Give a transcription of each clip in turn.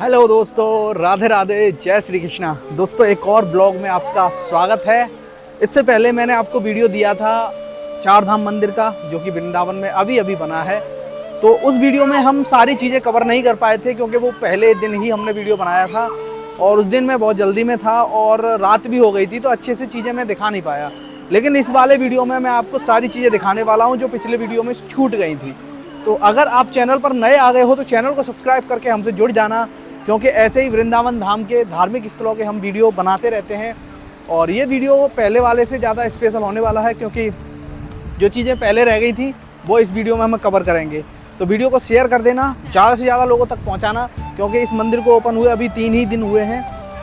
Hello दोस्तों, राधे राधे, जय श्री कृष्णा। दोस्तों, एक और ब्लॉग में आपका स्वागत है। इससे पहले मैंने आपको वीडियो दिया था चार धाम मंदिर का, जो कि वृंदावन में अभी अभी बना है। तो उस वीडियो में हम सारी चीज़ें कवर नहीं कर पाए थे, क्योंकि वो पहले दिन ही हमने वीडियो बनाया था और उस दिन मैं बहुत जल्दी में था और रात भी हो गई थी, तो अच्छे से चीज़ें मैं दिखा नहीं पाया। लेकिन इस वाले वीडियो में मैं आपको सारी चीज़ें दिखाने वाला हूँ जो पिछले वीडियो में छूट गई थी। तो अगर आप चैनल पर नए आ गए हो तो चैनल को सब्सक्राइब करके हमसे जुड़ जाना, क्योंकि ऐसे ही वृंदावन धाम के धार्मिक स्थलों के हम वीडियो बनाते रहते हैं। और ये वीडियो पहले वाले से ज़्यादा स्पेशल होने वाला है, क्योंकि जो चीज़ें पहले रह गई थी वो इस वीडियो में हम कवर करेंगे। तो वीडियो को शेयर कर देना, ज़्यादा से ज़्यादा लोगों तक पहुंचाना, क्योंकि इस मंदिर को ओपन हुए अभी 3 ही दिन हुए हैं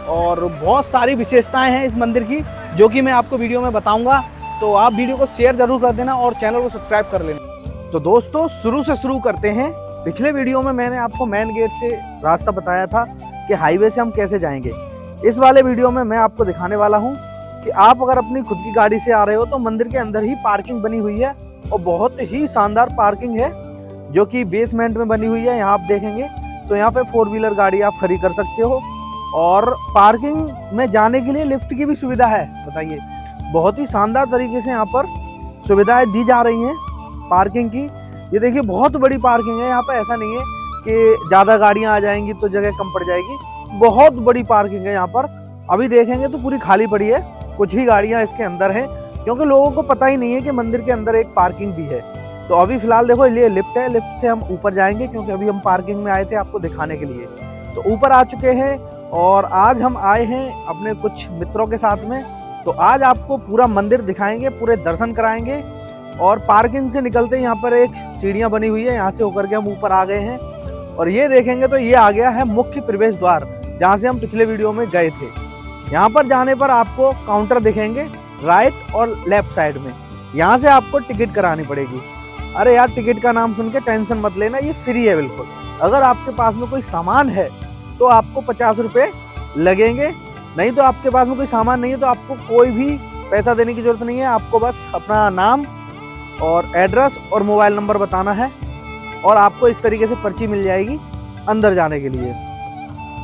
और बहुत सारी विशेषताएं हैं इस मंदिर की, जो कि मैं आपको वीडियो में बताऊँगा। तो आप वीडियो को शेयर ज़रूर कर देना और चैनल को सब्सक्राइब कर लेना। तो दोस्तों, शुरू से शुरू करते हैं। पिछले वीडियो में मैंने आपको मेन गेट से रास्ता बताया था कि हाईवे से हम कैसे जाएंगे। इस वाले वीडियो में मैं आपको दिखाने वाला हूं कि आप अगर अपनी खुद की गाड़ी से आ रहे हो तो मंदिर के अंदर ही पार्किंग बनी हुई है और बहुत ही शानदार पार्किंग है, जो कि बेसमेंट में बनी हुई है। यहाँ आप देखेंगे तो यहाँ पे 4 व्हीलर गाड़ी आप खड़ी कर सकते हो और पार्किंग में जाने के लिए लिफ्ट की भी सुविधा है। बताइए, बहुत ही शानदार तरीके से यहाँ पर सुविधाएं दी जा रही हैं पार्किंग की। ये देखिए, बहुत बड़ी पार्किंग है यहाँ पे। ऐसा नहीं है कि ज़्यादा गाड़ियाँ आ जाएंगी तो जगह कम पड़ जाएगी। बहुत बड़ी पार्किंग है यहाँ पर। अभी देखेंगे तो पूरी खाली पड़ी है, कुछ ही गाड़ियाँ इसके अंदर हैं, क्योंकि लोगों को पता ही नहीं है कि मंदिर के अंदर एक पार्किंग भी है। तो अभी फिलहाल देखो, ये लिफ्ट है, लिफ्ट से हम ऊपर जाएंगे, क्योंकि अभी हम पार्किंग में आए थे आपको दिखाने के लिए। तो ऊपर आ चुके हैं और आज हम आए हैं अपने कुछ मित्रों के साथ में। तो आज आपको पूरा मंदिर दिखाएंगे, पूरे दर्शन कराएंगे। और पार्किंग से निकलते ही यहाँ पर एक सीढ़ियाँ बनी हुई है, यहाँ से होकर के हम ऊपर आ गए हैं। और ये देखेंगे तो ये आ गया है मुख्य प्रवेश द्वार, जहाँ से हम पिछले वीडियो में गए थे। यहाँ पर जाने पर आपको काउंटर दिखेंगे राइट और लेफ्ट साइड में। यहाँ से आपको टिकट करानी पड़ेगी। अरे यार, टिकट का नाम सुन के टेंशन मत लेना, ये फ्री है बिल्कुल। अगर आपके पास में कोई सामान है तो आपको 50 रुपये लगेंगे, नहीं तो आपके पास में कोई सामान नहीं है तो आपको कोई भी पैसा देने की जरूरत नहीं है। आपको बस अपना नाम और एड्रेस और मोबाइल नंबर बताना है और आपको इस तरीके से पर्ची मिल जाएगी अंदर जाने के लिए।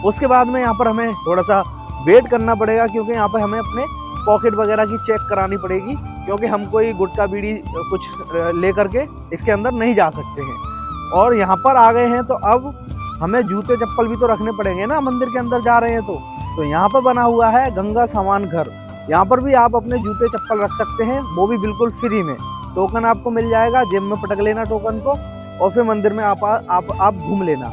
उसके बाद में यहाँ पर हमें थोड़ा सा वेट करना पड़ेगा, क्योंकि यहाँ पर हमें अपने पॉकेट वगैरह की चेक करानी पड़ेगी, क्योंकि हम कोई गुटखा बीड़ी कुछ ले करके इसके अंदर नहीं जा सकते हैं। और यहाँ पर आ गए हैं तो अब हमें जूते चप्पल भी तो रखने पड़ेंगे ना, मंदिर के अंदर जा रहे हैं तो यहाँ पर बना हुआ है गंगा सामान घर। यहाँ पर भी आप अपने जूते चप्पल रख सकते हैं, वो भी बिल्कुल फ्री में। टोकन आपको मिल जाएगा, जेब में पटक लेना टोकन को और फिर मंदिर में आप घूम लेना।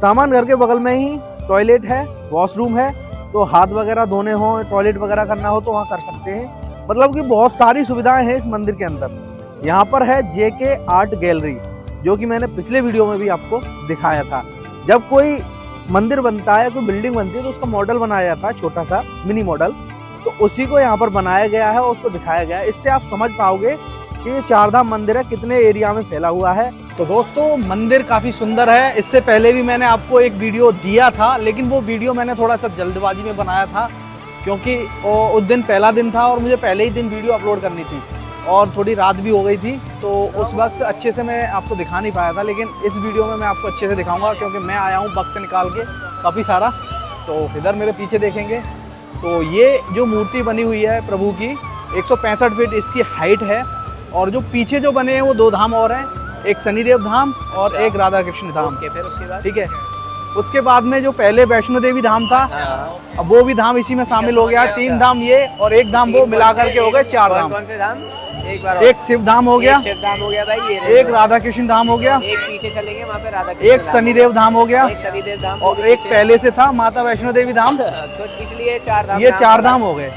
सामान घर के बगल में ही टॉयलेट है, वॉशरूम है, तो हाथ वगैरह धोने हो, टॉयलेट वगैरह करना हो तो वहाँ कर सकते हैं। मतलब कि बहुत सारी सुविधाएं हैं इस मंदिर के अंदर। यहाँ पर है JK आर्ट गैलरी, जो कि मैंने पिछले वीडियो में भी आपको दिखाया था। जब कोई मंदिर बनता है, कोई बिल्डिंग बनती है, तो उसका मॉडल बनाया जाता है, छोटा सा मिनी मॉडल, तो उसी को यहाँ पर बनाया गया है और उसको दिखाया गया है। इससे आप समझ पाओगे कि ये चारधाम मंदिर है कितने एरिया में फैला हुआ है। तो दोस्तों, मंदिर काफ़ी सुंदर है। इससे पहले भी मैंने आपको एक वीडियो दिया था, लेकिन वो वीडियो मैंने थोड़ा सा जल्दबाजी में बनाया था, क्योंकि उस दिन पहला दिन था और मुझे पहले ही दिन वीडियो अपलोड करनी थी और थोड़ी रात भी हो गई थी, तो उस वक्त अच्छे से मैं आपको दिखा नहीं पाया था। लेकिन इस वीडियो में मैं आपको अच्छे से दिखाऊँगा, क्योंकि मैं आया हूँ वक्त निकाल के काफ़ी सारा। तो इधर मेरे पीछे देखेंगे तो ये जो मूर्ति बनी हुई है प्रभु की, 165 फीट इसकी हाइट है। और जो पीछे जो बने हैं वो 2 धाम और हैं, एक शनिदेव धाम और एक राधा कृष्ण धाम। फिर उसके बाद ठीक है, उसके बाद में जो पहले वैष्णो देवी धाम था, अब वो भी धाम इसी में शामिल हो गया। 3 धाम ये और 1 धाम वो मिला करके हो गए 4 धाम। कौन से धाम? एक शिव धाम हो गया, शिव धाम हो गया भाई, ये एक राधा कृष्ण धाम हो गया, एक पीछे चलेंगे वहाँ पे राधा कृष्ण एक शनिदेव धाम हो गया, एक शनिदेव धाम और एक पहले से था माता वैष्णो देवी धाम। तो इसलिए 4 धाम, ये 4 धाम हो गए।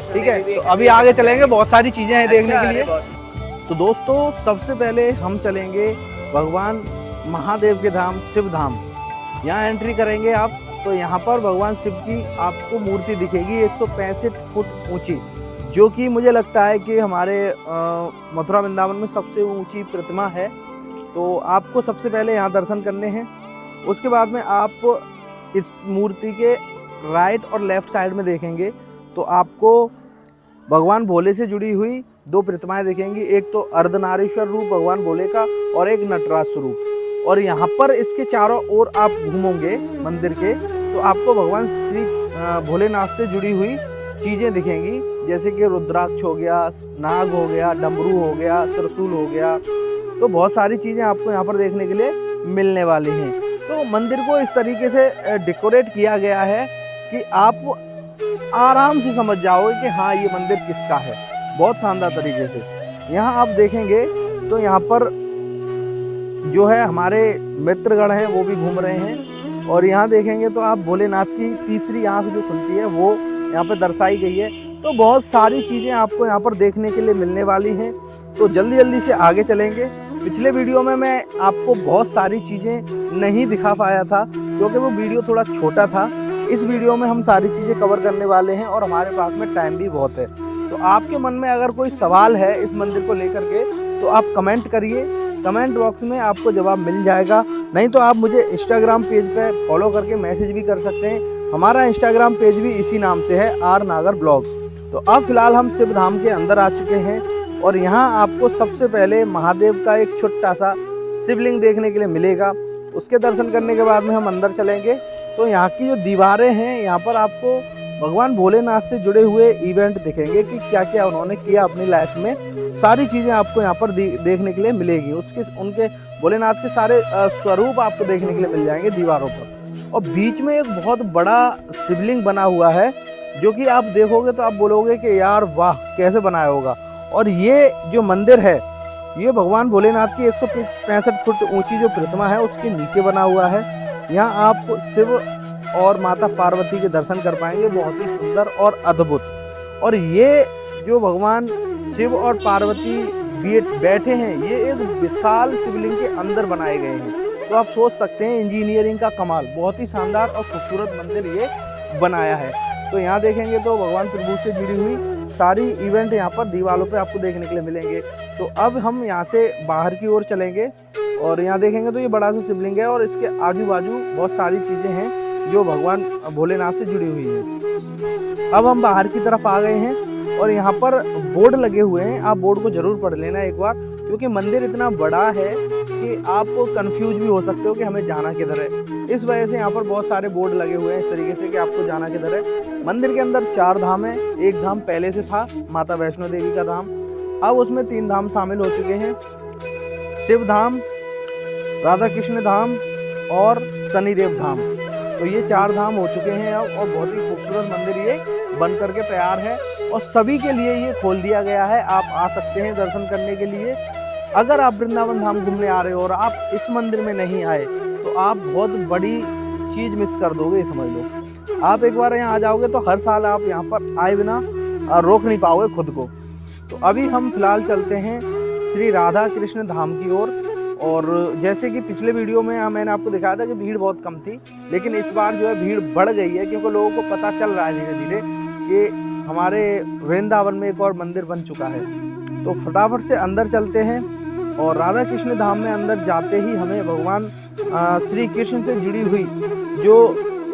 ठीक है, तो अभी आगे चलेंगे, बहुत सारी चीजें हैं देखने के लिए। तो दोस्तों, सबसे पहले हम चलेंगे भगवान महादेव के धाम, शिव धाम। यहाँ एंट्री करेंगे आप तो यहाँ पर भगवान शिव की आपको मूर्ति दिखेगी 165 फुट ऊंची, जो कि मुझे लगता है कि हमारे मथुरा वृंदावन में सबसे ऊंची प्रतिमा है। तो आपको सबसे पहले यहाँ दर्शन करने हैं। उसके बाद में आप इस मूर्ति के राइट और लेफ्ट साइड में देखेंगे तो आपको भगवान भोले से जुड़ी हुई 2 प्रतिमाएं दिखेंगी। एक तो अर्धनारीश्वर रूप भगवान भोले का और एक नटराज स्वरूप। और यहाँ पर इसके चारों ओर आप घूमोगे मंदिर के तो आपको भगवान श्री भोलेनाथ से जुड़ी हुई चीज़ें दिखेंगी, जैसे कि रुद्राक्ष हो गया, नाग हो गया, डमरू हो गया, त्रिशूल हो गया। तो बहुत सारी चीज़ें आपको यहाँ पर देखने के लिए मिलने वाली हैं। तो मंदिर को इस तरीके से डेकोरेट किया गया है कि आप आराम से समझ जाओगे कि हाँ ये मंदिर किसका है, बहुत शानदार तरीके से। यहाँ आप देखेंगे तो यहाँ पर जो है हमारे मित्रगण हैं वो भी घूम रहे हैं, और यहाँ देखेंगे तो आप भोलेनाथ की तीसरी आंख जो खुलती है वो यहाँ पर दर्शाई गई है। तो बहुत सारी चीज़ें आपको यहाँ पर देखने के लिए मिलने वाली हैं। तो जल्दी जल्दी से आगे चलेंगे। पिछले वीडियो में मैं आपको बहुत सारी चीज़ें नहीं दिखा पाया था क्योंकि वो वीडियो थोड़ा छोटा था। इस वीडियो में हम सारी चीज़ें कवर करने वाले हैं और हमारे पास में टाइम भी बहुत है। तो आपके मन में अगर कोई सवाल है इस मंदिर को लेकर के तो आप कमेंट करिए, कमेंट बॉक्स में आपको जवाब मिल जाएगा। नहीं तो आप मुझे इंस्टाग्राम पेज पे फॉलो करके मैसेज भी कर सकते हैं। हमारा इंस्टाग्राम पेज भी इसी नाम से है, आर नागर ब्लॉग। तो अब फिलहाल हम शिव धाम के अंदर आ चुके हैं और यहाँ आपको सबसे पहले महादेव का एक छोटा सा शिवलिंग देखने के लिए मिलेगा। उसके दर्शन करने के बाद में हम अंदर चलेंगे। तो यहाँ की जो दीवारें हैं यहाँ पर आपको भगवान भोलेनाथ से जुड़े हुए इवेंट दिखेंगे कि क्या क्या उन्होंने किया अपनी लाइफ में। सारी चीज़ें आपको यहाँ पर देखने के लिए मिलेगी। उनके भोलेनाथ के सारे स्वरूप आपको देखने के लिए मिल जाएंगे दीवारों पर। और बीच में एक बहुत बड़ा शिवलिंग बना हुआ है जो कि आप देखोगे तो आप बोलोगे कि यार वाह कैसे बनाया होगा। और ये जो मंदिर है ये भगवान भोलेनाथ की 165 फुट ऊंची जो प्रतिमा है उसके नीचे बना हुआ है। यहाँ आप शिव और माता पार्वती के दर्शन कर पाएंगे, बहुत ही सुंदर और अद्भुत। और ये जो भगवान शिव और पार्वती बैठे हैं ये एक विशाल शिवलिंग के अंदर बनाए गए हैं। तो आप सोच सकते हैं इंजीनियरिंग का कमाल, बहुत ही शानदार और खूबसूरत मंदिर ये बनाया है। तो यहाँ देखेंगे तो भगवान प्रभु से जुड़ी हुई सारी इवेंट यहाँ पर दीवारों पे आपको देखने के लिए मिलेंगे। तो अब हम यहाँ से बाहर की ओर चलेंगे और यहाँ देखेंगे तो ये बड़ा सा शिवलिंग है और इसके आजू बाजू बहुत सारी चीज़ें हैं जो भगवान भोलेनाथ से जुड़ी हुई हैं। अब हम बाहर की तरफ आ गए हैं और यहाँ पर बोर्ड लगे हुए हैं, आप बोर्ड को जरूर पढ़ लेना एक बार, क्योंकि मंदिर इतना बड़ा है कि आप कंफ्यूज भी हो सकते हो कि हमें जाना किधर है। इस वजह से यहाँ पर बहुत सारे बोर्ड लगे हुए हैं इस तरीके से कि आपको जाना किधर है। मंदिर के अंदर 4 धाम है। एक धाम पहले से था माता वैष्णो देवी का धाम, अब उसमें 3 धाम शामिल हो चुके हैं, शिव धाम, राधा कृष्ण धाम और शनिदेव धाम। तो ये 4 धाम हो चुके हैं अब, और बहुत ही खूबसूरत मंदिर ये बन करके तैयार है और सभी के लिए ये खोल दिया गया है। आप आ सकते हैं दर्शन करने के लिए। अगर आप वृंदावन धाम घूमने आ रहे हो और आप इस मंदिर में नहीं आए तो आप बहुत बड़ी चीज़ मिस कर दोगे, समझ लो। आप एक बार यहाँ आ जाओगे तो हर साल आप यहाँ पर आए बिना रोक नहीं पाओगे खुद को। तो अभी हम फिलहाल चलते हैं श्री राधा कृष्ण धाम की ओर। और जैसे कि पिछले वीडियो में मैंने आपको दिखाया था कि भीड़ बहुत कम थी, लेकिन इस बार जो है भीड़ बढ़ गई है क्योंकि लोगों को पता चल रहा है धीरे धीरे कि हमारे वृंदावन में एक और मंदिर बन चुका है। तो फटाफट से अंदर चलते हैं और राधा कृष्ण धाम में अंदर जाते ही हमें भगवान श्री कृष्ण से जुड़ी हुई जो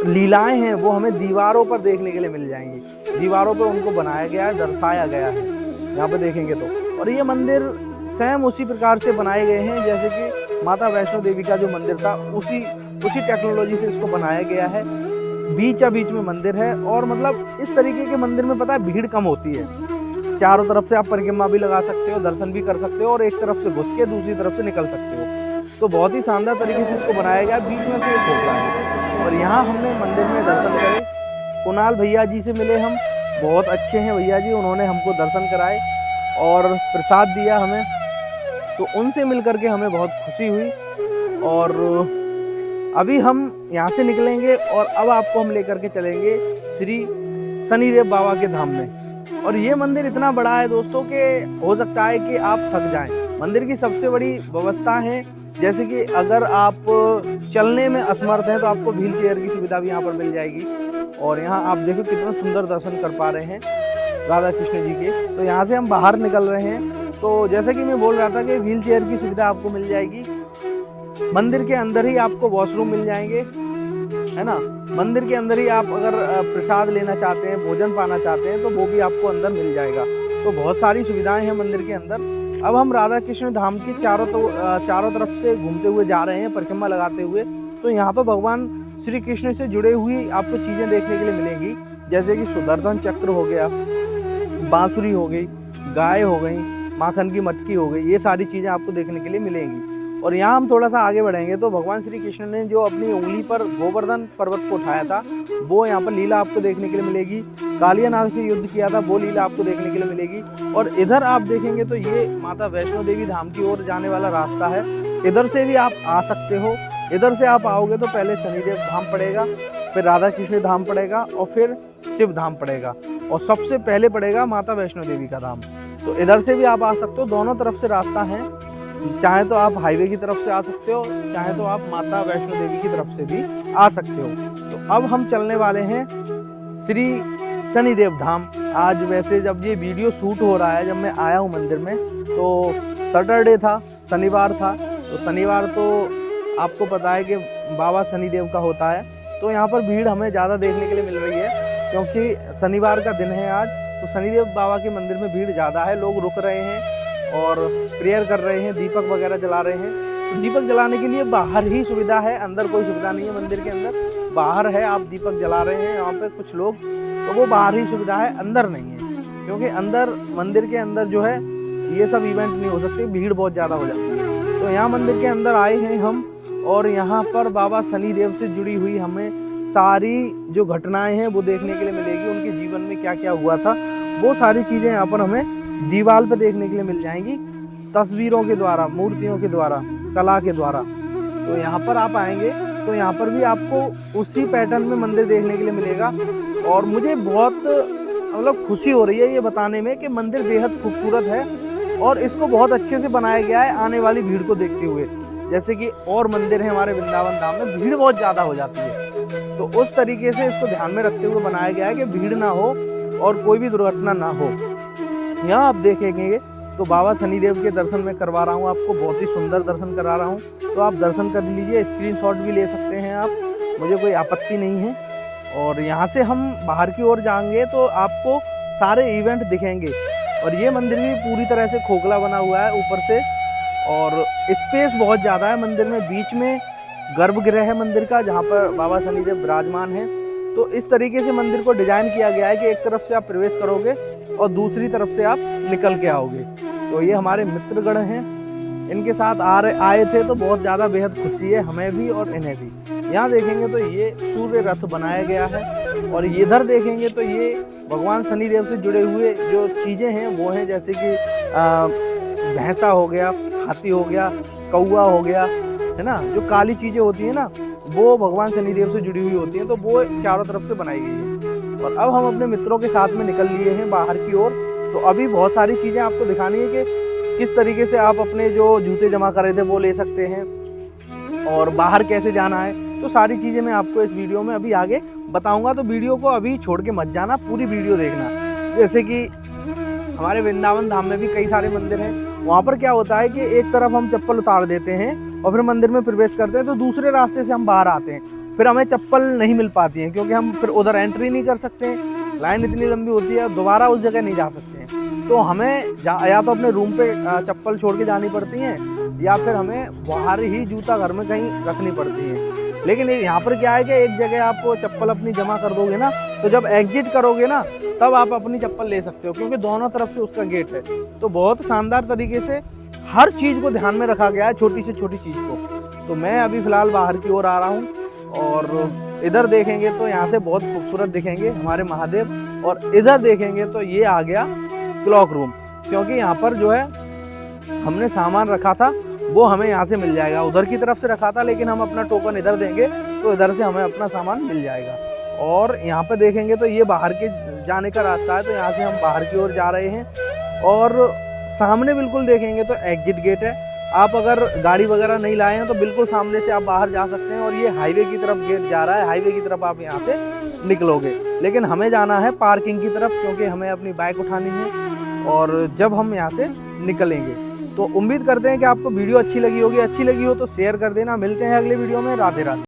लीलाएं हैं वो हमें दीवारों पर देखने के लिए मिल जाएंगी। दीवारों पर उनको बनाया गया है, दर्शाया गया है यहाँ पे देखेंगे तो। और ये मंदिर सेम उसी प्रकार से बनाए गए हैं जैसे कि माता वैष्णो देवी का जो मंदिर था, उसी टेक्नोलॉजी से इसको बनाया गया है। बीच में मंदिर है और मतलब इस तरीके के मंदिर में पता है भीड़ कम होती है। चारों तरफ से आप परिक्रमा भी लगा सकते हो, दर्शन भी कर सकते हो और एक तरफ से घुस के दूसरी तरफ से निकल सकते हो। तो बहुत ही शानदार तरीके से इसको बनाया गया, बीच में से एक होता है। और यहाँ हमने मंदिर में दर्शन करे, कुणाल भैया जी से मिले हम, बहुत अच्छे हैं भैया जी, उन्होंने हमको दर्शन कराए और प्रसाद दिया हमें। तो उनसे मिल करके हमें बहुत खुशी हुई। और अभी हम यहाँ से निकलेंगे और अब आपको हम लेकर के चलेंगे श्री शनिदेव बाबा के धाम में। और ये मंदिर इतना बड़ा है दोस्तों कि हो सकता है कि आप थक जाएं। मंदिर की सबसे बड़ी व्यवस्था है, जैसे कि अगर आप चलने में असमर्थ हैं तो आपको व्हील चेयर की सुविधा भी यहाँ पर मिल जाएगी। और यहाँ आप देखो कितना सुंदर दर्शन कर पा रहे हैं राधा कृष्ण जी के। तो यहाँ से हम बाहर निकल रहे हैं। तो जैसे कि मैं बोल रहा था कि व्हील चेयर की सुविधा आपको मिल जाएगी। मंदिर के अंदर ही आपको वॉशरूम मिल जाएंगे, है ना। मंदिर के अंदर ही आप अगर प्रसाद लेना चाहते हैं, भोजन पाना चाहते हैं तो वो भी आपको अंदर मिल जाएगा। तो बहुत सारी सुविधाएं हैं मंदिर के अंदर। अब हम राधा कृष्ण धाम की चारों तरफ से घूमते हुए जा रहे हैं, परिक्रमा लगाते हुए। तो यहाँ पर भगवान श्री कृष्ण से जुड़े हुई आपको चीज़ें देखने के लिए मिलेंगी, जैसे कि सुदर्शन चक्र हो गया, बांसुरी हो गई, गाय हो गई, माखन की मटकी हो गई, ये सारी चीज़ें आपको देखने के लिए मिलेंगी। और यहाँ हम थोड़ा सा आगे बढ़ेंगे तो भगवान श्री कृष्ण ने जो अपनी उंगली पर गोवर्धन पर्वत को उठाया था, वो यहाँ पर लीला आपको देखने के लिए मिलेगी। कालिया नाग से युद्ध किया था, वो लीला आपको देखने के लिए मिलेगी। और इधर आप देखेंगे तो ये माता वैष्णो देवी धाम की ओर जाने वाला रास्ता है, इधर से भी आप आ सकते हो। इधर से आप आओगे तो पहले शनिदेव धाम पड़ेगा, फिर राधा कृष्ण धाम पड़ेगा और फिर शिव धाम पड़ेगा, और सबसे पहले पड़ेगा माता वैष्णो देवी का धाम। तो इधर से भी आप आ सकते हो, दोनों तरफ से रास्ता है। चाहे तो आप हाईवे की तरफ से आ सकते हो, चाहे तो आप माता वैष्णो देवी की तरफ से भी आ सकते हो। तो अब हम चलने वाले हैं श्री शनिदेव धाम। आज वैसे जब ये वीडियो शूट हो रहा है, जब मैं आया हूँ मंदिर में, तो सैटरडे था, शनिवार था। तो शनिवार तो आपको पता है कि बाबा शनिदेव का होता है, तो यहाँ पर भीड़ हमें ज़्यादा देखने के लिए मिल रही है क्योंकि शनिवार का दिन है आज। तो शनिदेव बाबा के मंदिर में भीड़ ज़्यादा है, लोग रुक रहे हैं और प्रेयर कर रहे हैं, दीपक वगैरह जला रहे हैं। तो दीपक जलाने के लिए बाहर ही सुविधा है, अंदर कोई सुविधा नहीं है मंदिर के अंदर। बाहर है, आप दीपक जला रहे हैं यहाँ पे कुछ लोग, तो वो बाहर ही सुविधा है, अंदर नहीं है। क्योंकि अंदर मंदिर के अंदर जो है ये सब इवेंट नहीं हो सकते, भीड़ बहुत ज़्यादा हो जाती है। तो यहाँ मंदिर के अंदर आए हैं हम, और यहाँ पर बाबा शनिदेव से जुड़ी हुई हमें सारी जो घटनाएं हैं वो देखने के लिए मिलेगी। उनके जीवन में क्या क्या हुआ था, वो सारी चीज़ें यहाँ पर हमें दीवार पे देखने के लिए मिल जाएंगी, तस्वीरों के द्वारा, मूर्तियों के द्वारा, कला के द्वारा। तो यहाँ पर आप आएंगे तो यहाँ पर भी आपको उसी पैटर्न में मंदिर देखने के लिए मिलेगा। और मुझे बहुत मतलब खुशी हो रही है ये बताने में कि मंदिर बेहद खूबसूरत है और इसको बहुत अच्छे से बनाया गया है आने वाली भीड़ को देखते हुए। जैसे कि और मंदिर है हमारे वृंदावन धाम में, भीड़ बहुत ज़्यादा हो जाती है, तो उस तरीके से इसको ध्यान में रखते हुए बनाया गया है कि भीड़ ना हो और कोई भी दुर्घटना ना हो। यहाँ आप देखेंगे तो बाबा शनिदेव के दर्शन मैं करवा रहा हूँ आपको, बहुत ही सुंदर दर्शन करा रहा हूँ। तो आप दर्शन कर लीजिए, स्क्रीनशॉट भी ले सकते हैं आप, मुझे कोई आपत्ति नहीं है। और यहाँ से हम बाहर की ओर जाएंगे तो आपको सारे इवेंट दिखेंगे। और ये मंदिर भी पूरी तरह से खोखला बना हुआ है ऊपर से, और स्पेस बहुत ज़्यादा है मंदिर में। बीच में गर्भगृह है मंदिर का, जहाँ पर बाबा शनिदेव विराजमान हैं। तो इस तरीके से मंदिर को डिज़ाइन किया गया है कि एक तरफ से आप प्रवेश करोगे और दूसरी तरफ से आप निकल के आओगे। तो ये हमारे मित्रगण हैं, इनके साथ आए थे तो बहुत ज़्यादा बेहद खुशी है हमें भी और इन्हें भी। यहाँ देखेंगे तो ये सूर्य रथ बनाया गया है, और इधर देखेंगे तो ये भगवान शनिदेव से जुड़े हुए जो चीज़ें हैं वो हैं, जैसे कि भैंसा हो गया, हाथी हो गया, कौआ हो गया, है ना। जो काली चीज़ें होती हैं ना, वो भगवान शनिदेव से जुड़ी हुई होती हैं, तो वो चारों तरफ से बनाई गई है। और अब हम अपने मित्रों के साथ में निकल लिए हैं बाहर की ओर। तो अभी बहुत सारी चीज़ें आपको दिखानी है कि किस तरीके से आप अपने जो जूते जमा करे थे वो ले सकते हैं, और बाहर कैसे जाना है। तो सारी चीज़ें मैं आपको इस वीडियो में अभी आगे बताऊंगा, तो वीडियो को अभी छोड़ के मत जाना, पूरी वीडियो देखना। जैसे कि हमारे वृंदावन धाम में भी कई सारे मंदिर हैं, वहाँ पर क्या होता है कि एक तरफ हम चप्पल उतार देते हैं और फिर मंदिर में प्रवेश करते हैं, तो दूसरे रास्ते से हम बाहर आते हैं, फिर हमें चप्पल नहीं मिल पाती है क्योंकि हम फिर उधर एंट्री नहीं कर सकते हैं, लाइन इतनी लंबी होती है, दोबारा उस जगह नहीं जा सकते हैं। तो हमें या तो अपने रूम पे चप्पल छोड़ के जानी पड़ती हैं, या फिर हमें बाहर ही जूता घर में कहीं रखनी पड़ती है। लेकिन यहाँ पर क्या है कि एक जगह आप चप्पल अपनी जमा कर दोगे ना, तो जब एग्जिट करोगे ना तब आप अपनी चप्पल ले सकते हो, क्योंकि दोनों तरफ से उसका गेट है। तो बहुत शानदार तरीके से हर चीज़ को ध्यान में रखा गया है, छोटी से छोटी चीज़ को। तो मैं अभी फ़िलहाल बाहर की ओर आ रहा हूँ, और इधर देखेंगे तो यहाँ से बहुत खूबसूरत दिखेंगे हमारे महादेव, और इधर देखेंगे तो ये आ गया क्लॉक रूम, क्योंकि यहाँ पर जो है हमने सामान रखा था वो हमें यहाँ से मिल जाएगा। उधर की तरफ से रखा था, लेकिन हम अपना टोकन इधर देंगे तो इधर से हमें अपना सामान मिल जाएगा। और यहाँ पे देखेंगे तो ये बाहर के जाने का रास्ता है, तो यहाँ से हम बाहर की ओर जा रहे हैं। और सामने बिल्कुल देखेंगे तो एग्जिट गेट है, आप अगर गाड़ी वगैरह नहीं लाए हैं तो बिल्कुल सामने से आप बाहर जा सकते हैं। और ये हाईवे की तरफ गेट जा रहा है, हाईवे की तरफ आप यहाँ से निकलोगे, लेकिन हमें जाना है पार्किंग की तरफ, क्योंकि हमें अपनी बाइक उठानी है। और जब हम यहाँ से निकलेंगे तो उम्मीद करते हैं कि आपको वीडियो अच्छी लगी होगी। अच्छी लगी हो तो शेयर कर देना। मिलते हैं अगले वीडियो में। राधे राधे।